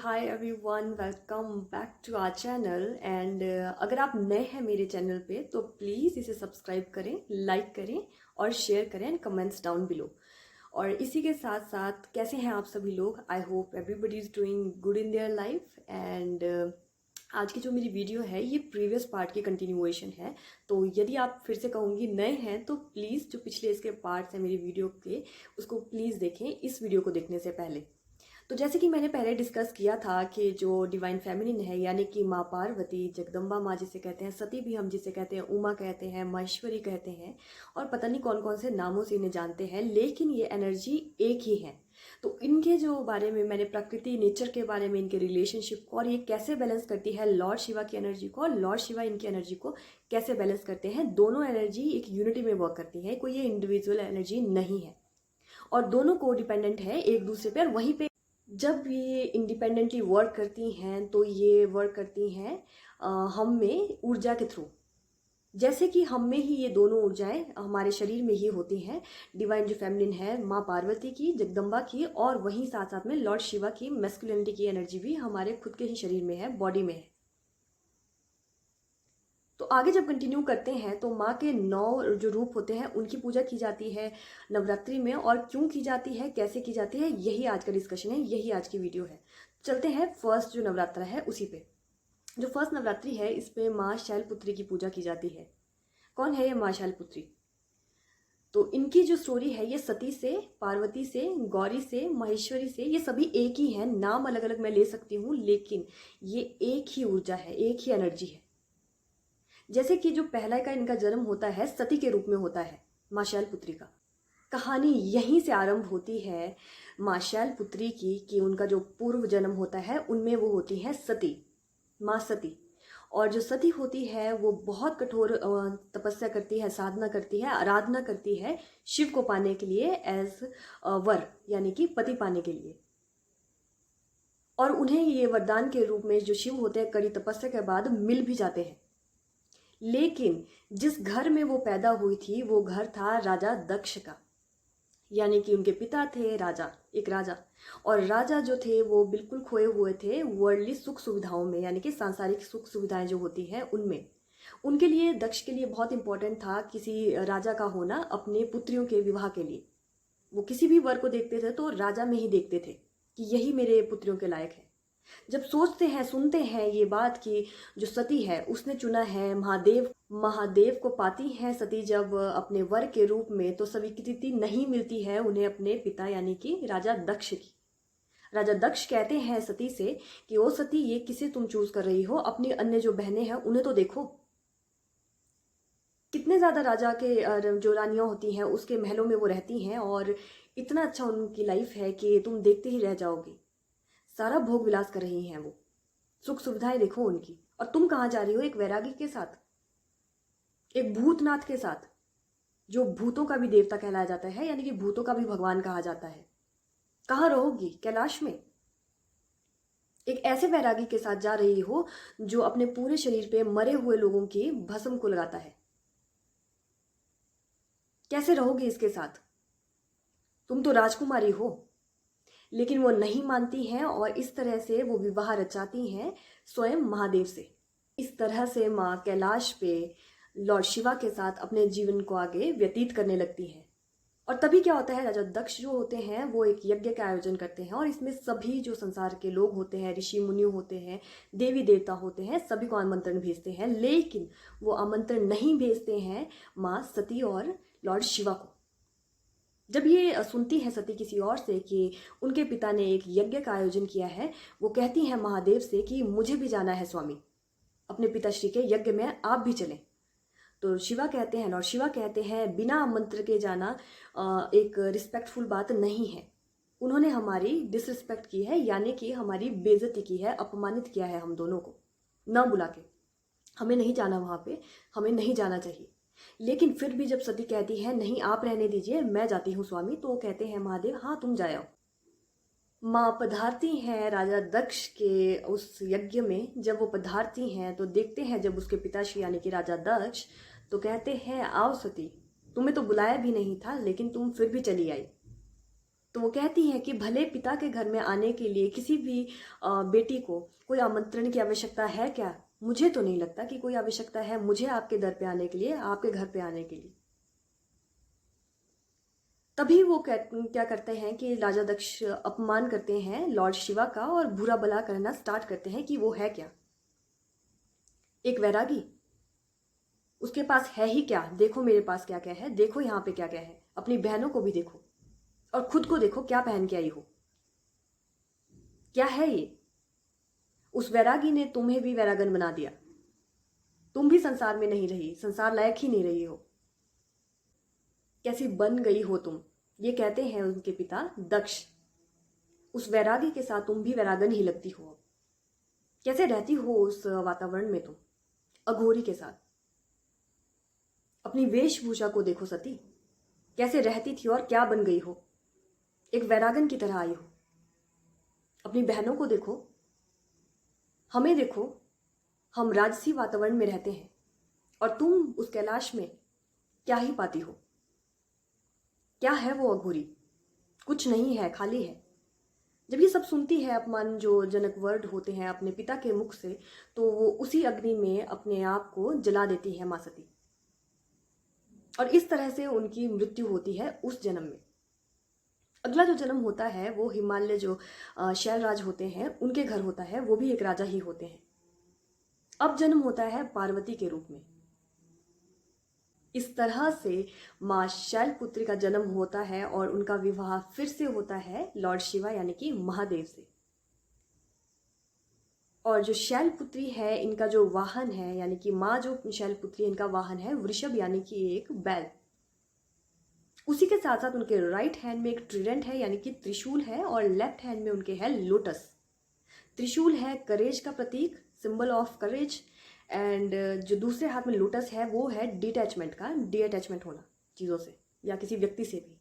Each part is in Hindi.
Hi everyone, welcome back to our channel. And अगर आप नए हैं मेरे चैनल पे तो प्लीज़ इसे सब्सक्राइब करें, लाइक करें और शेयर करें एंड कमेंट्स डाउन बिलो। और इसी के साथ साथ कैसे हैं आप सभी लोग? I hope everybody is doing good in their life. And आज की जो मेरी वीडियो है ये प्रीवियस पार्ट की कंटिन्यूएशन है। तो यदि आप फिर से कहूँगी नए हैं तो प्लीज़ जो पिछले इसके पार्ट्स हैं मेरी वीडियो के उसको प्लीज़ देखें इस वीडियो को देखने से पहले। तो जैसे कि मैंने पहले डिस्कस किया था कि जो डिवाइन फेमिनिन है यानी कि माँ पार्वती, जगदम्बा माँ जिसे कहते हैं, सती भी हम जिसे कहते हैं, उमा कहते हैं, महेश्वरी कहते हैं और पता नहीं कौन कौन से नामों से इन्हें जानते हैं, लेकिन ये एनर्जी एक ही है। तो इनके जो बारे में मैंने प्रकृति नेचर के बारे में, इनके रिलेशनशिप को और ये कैसे बैलेंस करती है लॉर्ड शिवा की एनर्जी को और लॉर्ड शिवा इनकी एनर्जी को कैसे बैलेंस करते हैं। दोनों एनर्जी एक यूनिटी में वर्क करती है, कोई ये इंडिविजुअल एनर्जी नहीं है और दोनों को डिपेंडेंट है एक दूसरे पे। और वहीं पे जब ये इंडिपेंडेंटली वर्क करती हैं तो ये वर्क करती हैं हम में ऊर्जा के थ्रू। जैसे कि हम में ही ये दोनों ऊर्जाएं हमारे शरीर में ही होती हैं। डिवाइन जो फेमिनिन है माँ पार्वती की, जगदम्बा की, और वहीं साथ साथ में लॉर्ड शिवा की मैस्कुलिनिटी की एनर्जी भी हमारे खुद के ही शरीर में है, बॉडी में है। तो आगे जब कंटिन्यू करते हैं तो माँ के 9 जो रूप होते हैं उनकी पूजा की जाती है नवरात्रि में, और क्यों की जाती है, कैसे की जाती है, यही आज का डिस्कशन है, यही आज की वीडियो है। चलते हैं फर्स्ट जो नवरात्र है उसी पे। जो फर्स्ट नवरात्रि है इस पे माँ शैलपुत्री की पूजा की जाती है। कौन है ये माँ शैलपुत्री? तो इनकी जो स्टोरी है ये सती से, पार्वती से, गौरी से, महेश्वरी से, ये सभी एक ही हैं। नाम अलग अलग मैं ले सकती हूँ लेकिन ये एक ही ऊर्जा है, एक ही एनर्जी है। जैसे कि जो पहला का इनका जन्म होता है सती के रूप में होता है माँ शैलपुत्री का। कहानी यहीं से आरंभ होती है माँ शैलपुत्री की कि उनका जो पूर्व जन्म होता है उनमें वो होती है सती, माँ सती। और जो सती होती है वो बहुत कठोर तपस्या करती है, साधना करती है, आराधना करती है शिव को पाने के लिए, एज वर यानी कि पति पाने के लिए। और उन्हें ये वरदान के रूप में जो शिव होते हैं कड़ी तपस्या के बाद मिल भी जाते हैं। लेकिन जिस घर में वो पैदा हुई थी वो घर था राजा दक्ष का, यानी कि उनके पिता थे राजा, एक राजा। और राजा जो थे वो बिल्कुल खोए हुए थे वर्ल्डली सुख सुविधाओं में, यानी कि सांसारिक सुख सुविधाएं जो होती हैं उनमें। उनके लिए, दक्ष के लिए बहुत इंपॉर्टेंट था किसी राजा का होना अपने पुत्रियों के विवाह के लिए। वो किसी भी वर को देखते थे तो राजा में ही देखते थे कि यही मेरे पुत्रियों के लायक है। जब सोचते हैं, सुनते हैं ये बात कि जो सती है उसने चुना है महादेव, महादेव को पाती है सती जब अपने वर के रूप में, तो स्वीकृति नहीं मिलती है उन्हें अपने पिता यानी कि राजा दक्ष की। राजा दक्ष कहते हैं सती से कि ओ सती, ये किसे तुम चूज कर रही हो? अपनी अन्य जो बहनें हैं उन्हें तो देखो, कितने ज्यादा राजा के जो रानियां होती हैं उसके महलों में वो रहती हैं और इतना अच्छा उनकी लाइफ है कि तुम देखते ही रह जाओगे। सारा भोग विलास कर रही हैं वो, सुख सुविधाएं देखो उनकी। और तुम कहाँ जा रही हो? एक वैरागी के साथ, एक भूतनाथ के साथ, जो भूतों का भी देवता कहलाया जाता है, यानी कि भूतों का भी भगवान कहा जाता है। कहाँ रहोगी? कैलाश में। एक ऐसे वैरागी के साथ जा रही हो जो अपने पूरे शरीर पे मरे हुए लोगों की भस्म को लगाता है। कैसे रहोगी इसके साथ? तुम तो राजकुमारी हो। लेकिन वो नहीं मानती हैं और इस तरह से वो विवाह रचाती हैं स्वयं महादेव से। इस तरह से माँ कैलाश पे लॉर्ड शिवा के साथ अपने जीवन को आगे व्यतीत करने लगती हैं। और तभी क्या होता है, राजा दक्ष जो होते हैं वो एक यज्ञ का आयोजन करते हैं और इसमें सभी जो संसार के लोग होते हैं, ऋषि मुनि होते हैं, देवी देवता होते हैं, सभी को आमंत्रण भेजते हैं। लेकिन वो आमंत्रण नहीं भेजते हैं माँ सती और लॉर्ड शिवा को। जब ये सुनती है सती किसी और से कि उनके पिता ने एक यज्ञ का आयोजन किया है, वो कहती हैं महादेव से कि मुझे भी जाना है स्वामी, अपने पिताश्री के यज्ञ में आप भी चलें। तो शिवा कहते हैं, लॉर्ड शिवा कहते हैं बिना आमंत्रण के जाना एक रिस्पेक्टफुल बात नहीं है। उन्होंने हमारी डिसरिस्पेक्ट की है, यानी कि हमारी बेइज्जती की है, अपमानित किया है हम दोनों को ना बुला के। हमें नहीं जाना वहां पे, हमें नहीं जाना चाहिए। लेकिन फिर भी जब सती कहती है नहीं आप रहने दीजिए, मैं जाती हूँ स्वामी, तो कहते हैं महादेव हाँ तुम जाओ। माँ पधारती हैं राजा दक्ष के उस यज्ञ में। जब वो पधारती हैं तो देखते हैं जब उसके पिताश्री यानी कि राजा दक्ष, तो कहते हैं आओ सती, तुम्हें तो बुलाया भी नहीं था लेकिन तुम फिर भी चली आई। तो वो कहती हैं कि भले पिता के घर में आने के लिए किसी भी बेटी को कोई आमंत्रण की आवश्यकता है क्या? मुझे तो नहीं लगता कि कोई आवश्यकता है मुझे आपके दर पे आने के लिए, आपके घर पे आने के लिए। तभी वो क्या करते हैं कि राजा दक्ष अपमान करते हैं लॉर्ड शिवा का और बुरा भला करना स्टार्ट करते हैं कि वो है क्या, एक वैरागी। उसके पास है ही क्या, देखो मेरे पास क्या क्या है, देखो यहाँ पे क्या क्या है, अपनी बहनों को भी देखो और खुद को देखो क्या पहन के आई हो, क्या है ये। उस वैरागी ने तुम्हें भी वैरागन बना दिया, तुम भी संसार में नहीं रही, संसार लायक ही नहीं रही हो, कैसी बन गई हो तुम। ये कहते हैं उनके पिता दक्ष, उस वैरागी के साथ तुम भी वैरागन ही लगती हो। कैसे रहती हो उस वातावरण में तुम, अघोरी के साथ। अपनी वेशभूषा को देखो सती, कैसे रहती थी और क्या बन गई हो, एक वैरागन की तरह आई हो। अपनी बहनों को देखो, हमें देखो, हम राजसी वातावरण में रहते हैं और तुम उस कैलाश में क्या ही पाती हो। क्या है वो अघोरी, कुछ नहीं है, खाली है। जब ये सब सुनती है अपमान जो जनक वर्ड होते हैं अपने पिता के मुख से, तो वो उसी अग्नि में अपने आप को जला देती है मां सती, और इस तरह से उनकी मृत्यु होती है उस जन्म में। अगला जो जन्म होता है वो हिमालय जो शैलराज होते हैं उनके घर होता है, वो भी एक राजा ही होते हैं। अब जन्म होता है पार्वती के रूप में। इस तरह से मां शैलपुत्री का जन्म होता है और उनका विवाह फिर से होता है लॉर्ड शिवा यानी कि महादेव से। और जो शैलपुत्री है इनका जो वाहन है, यानी कि माँ जो शैलपुत्री इनका वाहन है वृषभ यानी कि एक बैल। उसी के साथ साथ उनके राइट हैंड में एक ट्रिडेंट है यानी कि त्रिशूल है, और लेफ्ट हैंड में उनके है लोटस। त्रिशूल है करेज का प्रतीक, सिंबल ऑफ करेज, एंड जो दूसरे हाथ में लोटस है वो है डिटैचमेंट का, डिअटैचमेंट होना चीज़ों से या किसी व्यक्ति से भी।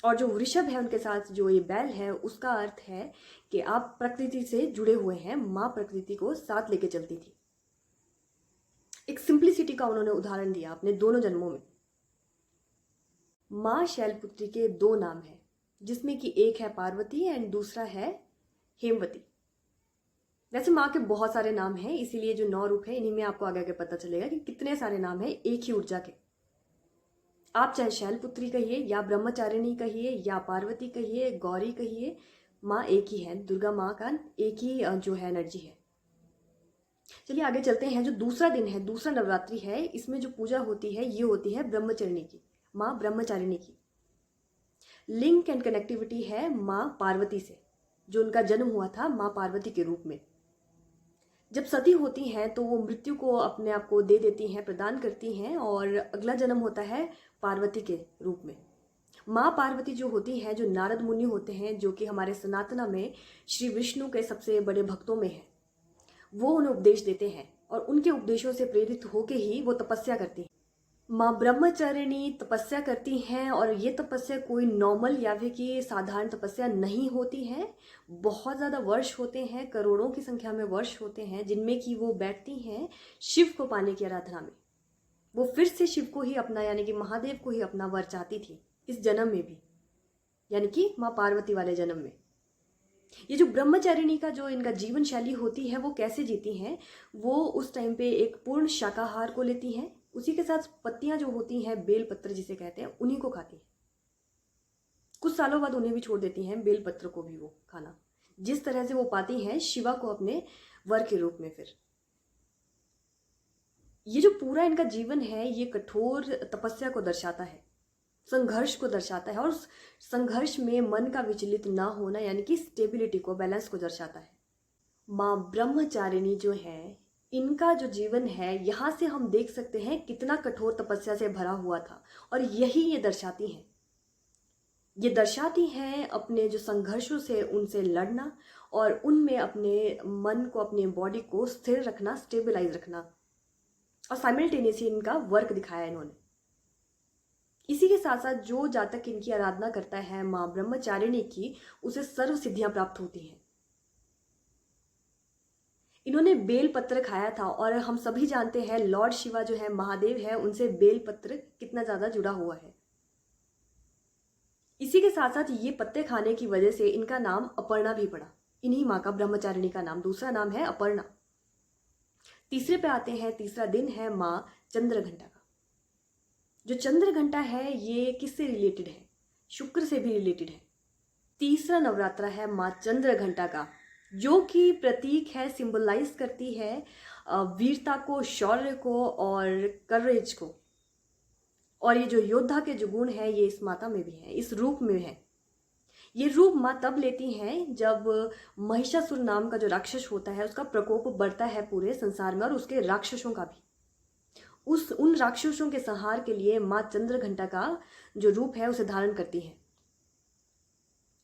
और जो वृषभ है उनके साथ जो ये बैल है, उसका अर्थ है कि आप प्रकृति से जुड़े हुए हैं। माँ प्रकृति को साथ लेके चलती थी। एक सिंप्लिसिटी का उन्होंने उदाहरण दिया अपने दोनों जन्मों में। माँ शैलपुत्री के दो नाम हैं, जिसमें कि एक है पार्वती एंड दूसरा है हेमवती। वैसे माँ के बहुत सारे नाम हैं, इसीलिए जो 9 रूप है इन्हीं में आपको आगे आगे पता चलेगा कि कितने सारे नाम हैं एक ही ऊर्जा के। आप चाहे शैलपुत्री कहिए या ब्रह्मचारिणी कहिए या पार्वती कहिए, गौरी कहिए, माँ एक ही है। दुर्गा माँ का एक ही जो है एनर्जी है। चलिए आगे चलते हैं। जो दूसरा दिन है, दूसरा नवरात्रि है, इसमें जो पूजा होती है ये होती है ब्रह्मचारिणी की, माँ ब्रह्मचारिणी की। लिंक एंड कनेक्टिविटी है माँ पार्वती से, जो उनका जन्म हुआ था माँ पार्वती के रूप में। जब सती होती हैं तो वो मृत्यु को अपने आप को दे देती हैं, प्रदान करती हैं, और अगला जन्म होता है पार्वती के रूप में। माँ पार्वती जो होती हैं, जो नारद मुनि होते हैं, जो कि हमारे सनातना में श्री विष्णु के सबसे बड़े भक्तों में हैं, वो उन्हें उपदेश देते हैं और उनके उपदेशों से प्रेरित होके ही वो तपस्या करती हैं। माँ ब्रह्मचारिणी तपस्या करती हैं, और ये तपस्या कोई नॉर्मल या फिर कि साधारण तपस्या नहीं होती है। बहुत ज़्यादा वर्ष होते हैं, करोड़ों की संख्या में वर्ष होते हैं, जिनमें कि वो बैठती हैं शिव को पाने की आराधना में। वो फिर से शिव को ही अपना, यानी कि महादेव को ही अपना वर चाहती थी इस जन्म में भी, यानी कि माँ पार्वती वाले जन्म में। ये जो ब्रह्मचारिणी का जो इनका जीवन शैली होती है वो कैसे जीती हैं, वो उस टाइम पे एक पूर्ण शाकाहार को लेती हैं, उसी के साथ पत्तियां जो होती हैं, बेल पत्र जिसे कहते हैं, उन्हीं को खाती हैं। कुछ सालों बाद उन्हें भी छोड़ देती हैं, बेल पत्र को भी वो खाना, जिस तरह से वो पाती हैं शिवा को अपने वर के रूप में। फिर ये जो पूरा इनका जीवन है ये कठोर तपस्या को दर्शाता है, संघर्ष को दर्शाता है, और उस संघर्ष में मन का विचलित ना होना, यानी कि स्टेबिलिटी को, बैलेंस को दर्शाता है। माँ ब्रह्मचारिणी जो है, इनका जो जीवन है, यहाँ से हम देख सकते हैं कितना कठोर तपस्या से भरा हुआ था, और यही ये दर्शाती हैं। ये दर्शाती हैं अपने जो संघर्षों से उनसे लड़ना, और उनमें अपने मन को, अपने बॉडी को स्थिर रखना, स्टेबलाइज रखना, और साइमल्टेनियसली इनका वर्क दिखाया इन्होंने। इसी के साथ साथ जो जातक इनकी आराधना करता है माँ ब्रह्मचारिणी की, उसे सर्व सिद्धियां प्राप्त होती हैं। इन्होंने बेल पत्र खाया था, और हम सभी जानते हैं लॉर्ड शिवा जो है, महादेव है, उनसे बेल पत्र कितना ज्यादा जुड़ा हुआ है। इसी के साथ साथ ये पत्ते खाने की वजह से इनका नाम अपर्णा भी पड़ा। इन्हीं माँ का, ब्रह्मचारिणी का नाम, दूसरा नाम है अपर्णा। तीसरे पे आते हैं, तीसरा दिन है माँ चंद्रघंटा का। जो चंद्रघंटा है ये किससे रिलेटेड है? शुक्र से भी रिलेटेड है। तीसरा नवरात्रा है माँ चंद्रघंटा का, जो कि प्रतीक है, सिंबलाइज करती है वीरता को, शौर्य को और करेज को। और ये जो योद्धा के जो गुण है ये इस माता में भी है, इस रूप में है। ये रूप माँ तब लेती हैं जब महिषासुर नाम का जो राक्षस होता है उसका प्रकोप बढ़ता है पूरे संसार में, और उसके राक्षसों का भी। उन राक्षसों के संहार के लिए माँ चंद्रघंटा का जो रूप है उसे धारण करती है।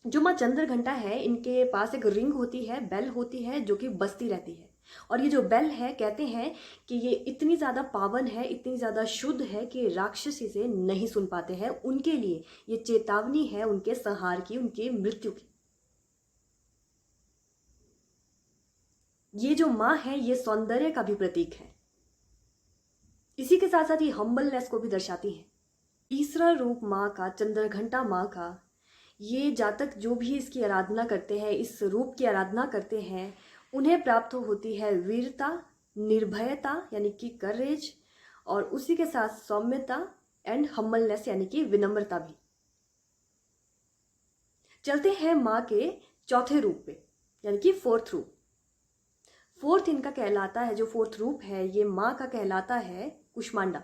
जो माँ चंद्रघंटा है इनके पास एक रिंग होती है, बेल होती है, जो कि बजती रहती है। और ये जो बेल है, कहते हैं कि ये इतनी ज़्यादा पावन है, इतनी ज़्यादा शुद्ध है कि राक्षस इसे नहीं सुन पाते हैं। उनके लिए ये चेतावनी है उनके संहार की, उनके मृत्यु की। ये जो माँ है ये सौंदर्य का भी प्रतीक है। इसी के साथ साथ ये हम्बलनेस को भी दर्शाती है। तीसरा रूप माँ का, चंद्रघंटा माँ का, ये जातक जो भी इसकी आराधना करते हैं, इस रूप की आराधना करते हैं, उन्हें प्राप्त होती है वीरता, निर्भयता यानी कि करेज, और उसी के साथ सौम्यता एंड हम्बलनेस यानी कि विनम्रता भी। चलते हैं माँ के चौथे रूप पे, यानी कि फोर्थ रूप। फोर्थ इनका कहलाता है, जो फोर्थ रूप है ये माँ का कहलाता है कुष्मांडा।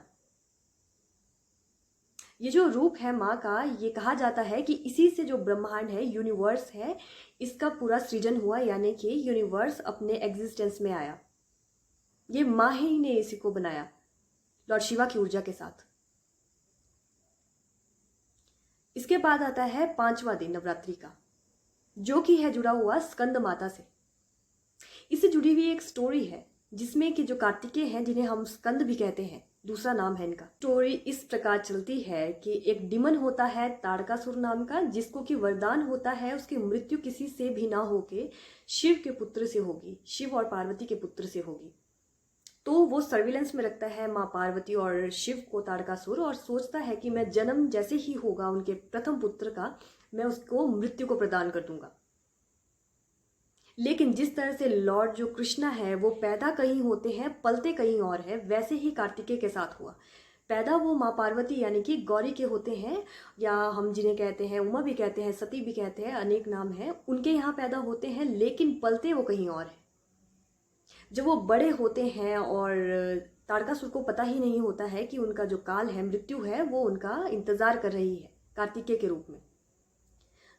ये जो रूप है माँ का, ये कहा जाता है कि इसी से जो ब्रह्मांड है, यूनिवर्स है, इसका पूरा सृजन हुआ, यानी कि यूनिवर्स अपने एग्जिस्टेंस में आया। ये माँ ही ने इसी को बनाया, लॉर्ड शिवा की ऊर्जा के साथ। इसके बाद आता है पांचवा दिन नवरात्रि का, जो कि है जुड़ा हुआ स्कंद माता से। इससे जुड़ी हुई एक स्टोरी है जिसमें कि जो कार्तिकेय हैं, जिन्हें हम स्कंद भी कहते हैं, दूसरा नाम है इनका। स्टोरी इस प्रकार चलती है कि एक डिमन होता है तारकासुर नाम का, जिसको कि वरदान होता है उसकी मृत्यु किसी से भी ना होके शिव के पुत्र से होगी, शिव और पार्वती के पुत्र से होगी। तो वो सर्विलेंस में रखता है माँ पार्वती और शिव को, तारकासुर, और सोचता है कि मैं जन्म जैसे ही होगा उनके प्रथम पुत्र का, मैं उसको मृत्यु को प्रदान कर दूंगा। लेकिन जिस तरह से लॉर्ड जो कृष्णा है वो पैदा कहीं होते हैं, पलते कहीं और है, वैसे ही कार्तिकेय के साथ हुआ। पैदा वो माँ पार्वती यानी कि गौरी के होते हैं, या हम जिन्हें कहते हैं उमा भी कहते हैं, सती भी कहते हैं, अनेक नाम हैं, उनके यहाँ पैदा होते हैं, लेकिन पलते वो कहीं और है। जब वो बड़े होते हैं और तारकासुर को पता ही नहीं होता है कि उनका जो काल है, मृत्यु है, वो उनका इंतजार कर रही है कार्तिकेय के रूप में।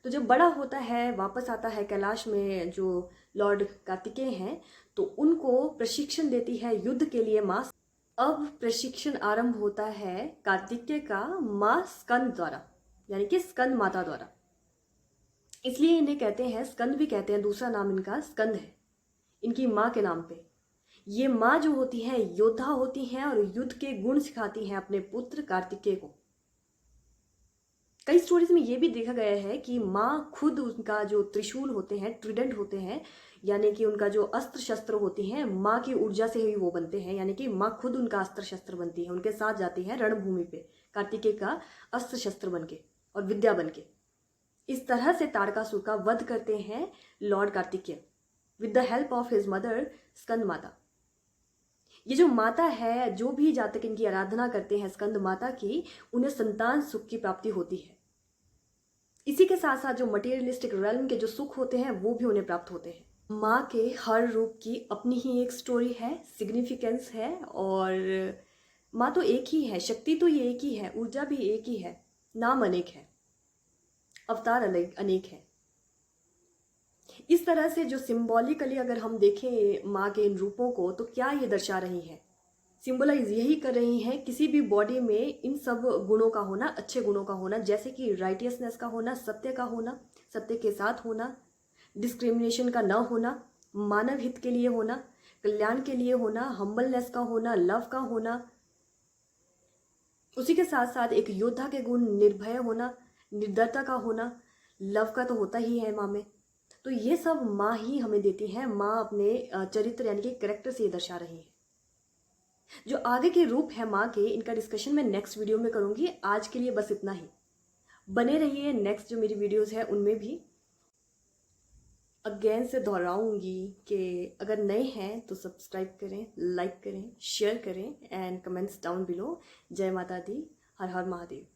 तो जब बड़ा होता है, वापस आता है कैलाश में जो लॉर्ड कार्तिकेय हैं, तो उनको प्रशिक्षण देती है युद्ध के लिए माँ। अब प्रशिक्षण आरंभ होता है कार्तिकेय का माँ स्कंद द्वारा, यानी कि स्कंद माता द्वारा। इसलिए इन्हें कहते हैं, स्कंद भी कहते हैं, दूसरा नाम इनका स्कंद है, इनकी माँ के नाम पे। ये माँ जो होती है योद्धा होती हैं और युद्ध के गुण सिखाती हैं अपने पुत्र कार्तिकेय को। कई स्टोरीज में ये भी देखा गया है कि माँ खुद उनका जो त्रिशूल होते हैं, ट्रिडेंट होते हैं, यानी कि उनका जो अस्त्र शस्त्र होती हैं, माँ की ऊर्जा से ही वो बनते हैं, यानी कि माँ खुद उनका अस्त्र शस्त्र बनती है, उनके साथ जाती है रणभूमि पे कार्तिकेय का अस्त्र शस्त्र बनके और विद्या बनके। इस तरह से तारकासुर का वध करते हैं Lord Kartikeya with the help of his mother Skanda Mata. ये जो माता है, जो भी जातक इनकी आराधना करते हैं स्कंद माता की, उन्हें संतान सुख की प्राप्ति होती है। इसी के साथ साथ जो मटेरियलिस्टिक रेल्म के जो सुख होते हैं वो भी उन्हें प्राप्त होते हैं। माँ के हर रूप की अपनी ही एक स्टोरी है, सिग्निफिकेंस है, और माँ तो एक ही है, शक्ति तो ये एक ही है, ऊर्जा भी एक ही है, नाम अनेक है, अवतार अनेक है। इस तरह से जो सिंबॉलिकली अगर हम देखें माँ के इन रूपों को, तो क्या ये दर्शा रही है? सिंबलाइज यही कर रही हैं किसी भी बॉडी में इन सब गुणों का होना, अच्छे गुणों का होना, जैसे कि राइटियसनेस का होना, सत्य का होना, सत्य के साथ होना, डिस्क्रिमिनेशन का न होना, मानव हित के लिए होना, कल्याण के लिए होना, हम्बलनेस का होना, लव का होना, उसी के साथ साथ एक योद्धा के गुण, निर्भय होना, निर्दयता का होना, लव का तो होता ही है माँ में। तो ये सब माँ ही हमें देती है, माँ अपने चरित्र यानी कि कैरेक्टर से ये दर्शा रही है। जो आगे के रूप है माँ के, इनका डिस्कशन मैं नेक्स्ट वीडियो में करूंगी। आज के लिए बस इतना ही। बने रहिए, नेक्स्ट जो मेरी वीडियोस है उनमें भी। अगेन से दोहराऊंगी कि अगर नए हैं तो सब्सक्राइब करें, लाइक करें, शेयर करें एंड कमेंट्स डाउन बिलो। जय माता दी, हर हर महादेव।